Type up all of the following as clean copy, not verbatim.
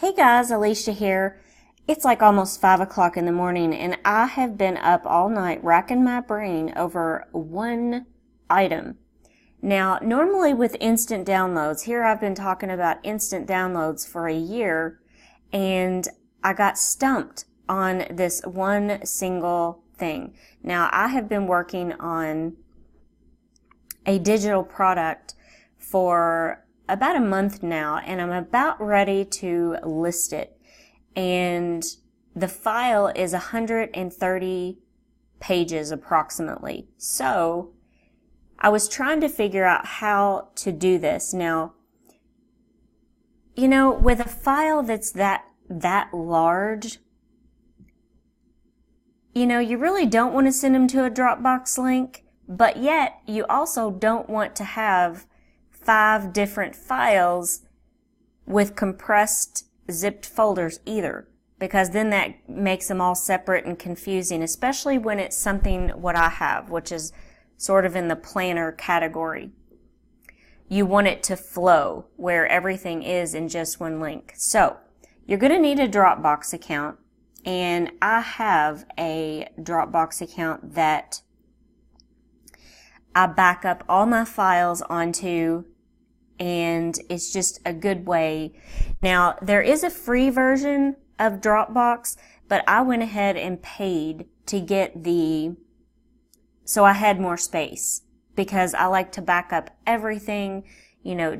Hey guys, Alicia here. It's like almost 5 o'clock in the morning and I have been up all night racking my brain over one item. Now, normally with instant downloads, here I've been talking about instant downloads for a year and I got stumped on this one single thing. Now, I have been working on a digital product for about a month now, and I'm about ready to list it. And the file is 130 pages approximately. So I was trying to figure out how to do this. Now, with a file that's that large, you really don't want to send them to a Dropbox link, but yet you also don't want to have 5 different files with compressed zipped folders either, because then that makes them all separate and confusing, especially when it's something what I have, which is sort of in the planner category. You want it to flow where everything is in just one link. So you're going to need a Dropbox account, and I have a Dropbox account that I back up all my files onto, and it's just a good way. Now, there is a free version of Dropbox, but I went ahead and paid to get so I had more space, because I like to back up everything,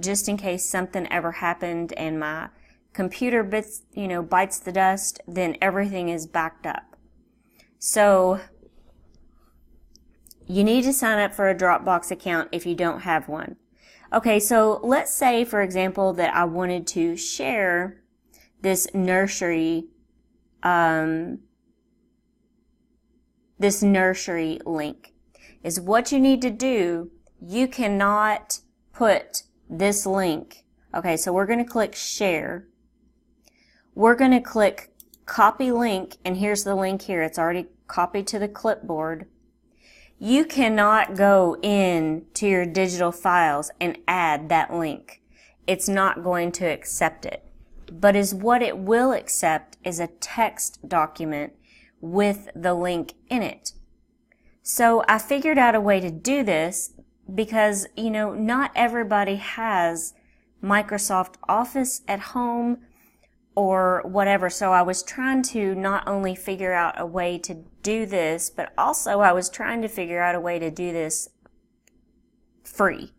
just in case something ever happened and my computer bites the dust, then everything is backed up. So you need to sign up for a Dropbox account if you don't have one. Okay, so let's say, for example, that I wanted to share this nursery link. Is what you need to do. You cannot put this link. Okay, so we're going to click share. We're going to click copy link, and here's the link here. It's already copied to the clipboard. You cannot go in to your digital files and add that link. It's not going to accept it. But what it will accept is a text document with the link in it. So I figured out a way to do this because, not everybody has Microsoft Office at home or whatever. So I was trying to not only figure out a way to do this, but also I was trying to figure out a way to do this free.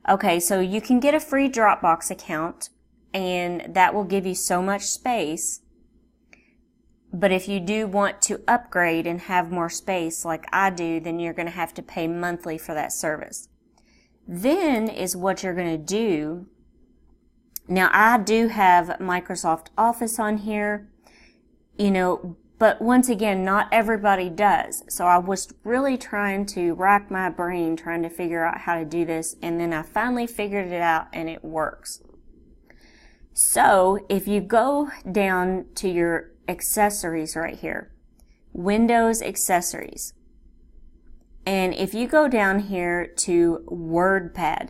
Okay, so you can get a free Dropbox account, and that will give you so much space. But if you do want to upgrade and have more space like I do, then you're going to have to pay monthly for that service. Then is what you're going to do. Now, I do have Microsoft Office on here, but once again, not everybody does. So I was really trying to rack my brain trying to figure out how to do this, and then I finally figured it out, and it works. So if you go down to your accessories right here, Windows accessories, and if you go down here to WordPad,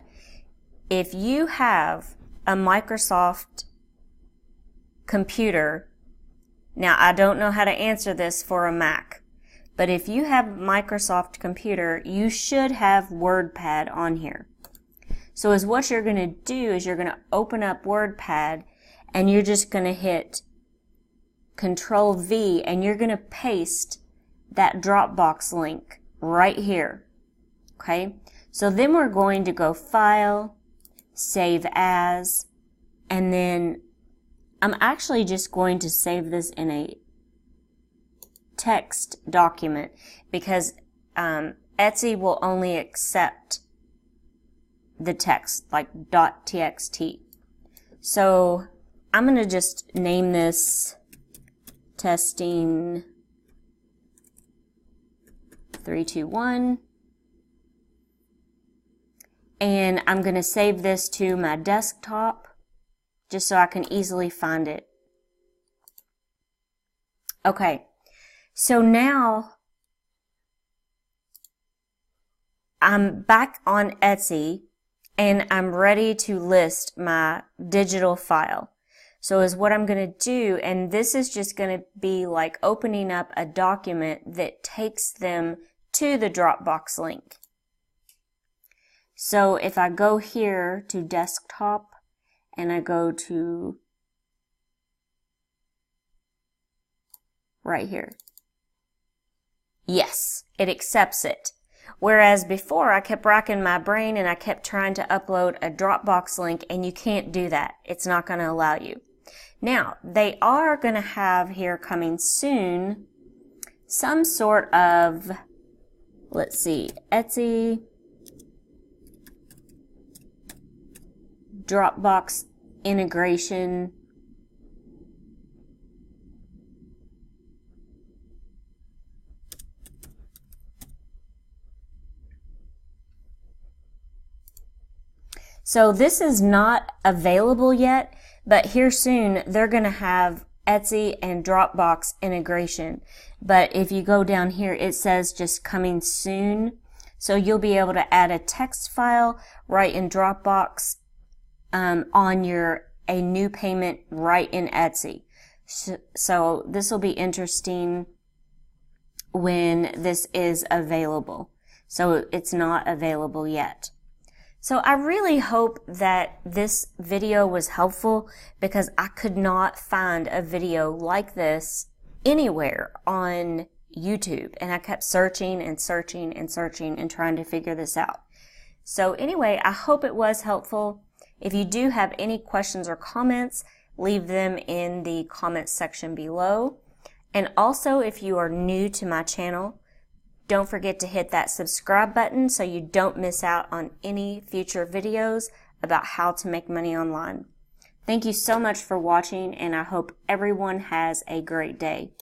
if you have a Microsoft computer, now I don't know how to answer this for a Mac, but if you have a Microsoft computer, you should have WordPad on here. So what you're going to do is you're going to open up WordPad, and you're just going to hit Control V, and you're going to paste that Dropbox link right here. Okay? So then we're going to go File, Save As, and then I'm actually just going to save this in a text document, because Etsy will only accept the text, like .txt. So I'm going to just name this testing 321. And I'm going to save this to my desktop just so I can easily find it. Okay, so now I'm back on Etsy and I'm ready to list my digital file. So is what I'm going to do, and this is just going to be like opening up a document that takes them to the Dropbox link. So if I go here to desktop and I go to right here, yes, it accepts it. Whereas before I kept racking my brain and I kept trying to upload a Dropbox link, and you can't do that. It's not going to allow you. Now, they are going to have here coming soon some sort of, let's see, Etsy, Dropbox integration. So this is not available yet, but here soon they're going to have Etsy and Dropbox integration. But if you go down here, it says just coming soon. So you'll be able to add a text file right in Dropbox on a new payment right in Etsy. So this will be interesting when this is available. So it's not available yet. So I really hope that this video was helpful, because I could not find a video like this anywhere on YouTube, and I kept searching and searching and searching and trying to figure this out. So anyway, I hope it was helpful. If you do have any questions or comments, leave them in the comments section below. And also, if you are new to my channel, don't forget to hit that subscribe button so you don't miss out on any future videos about how to make money online. Thank you so much for watching, and I hope everyone has a great day.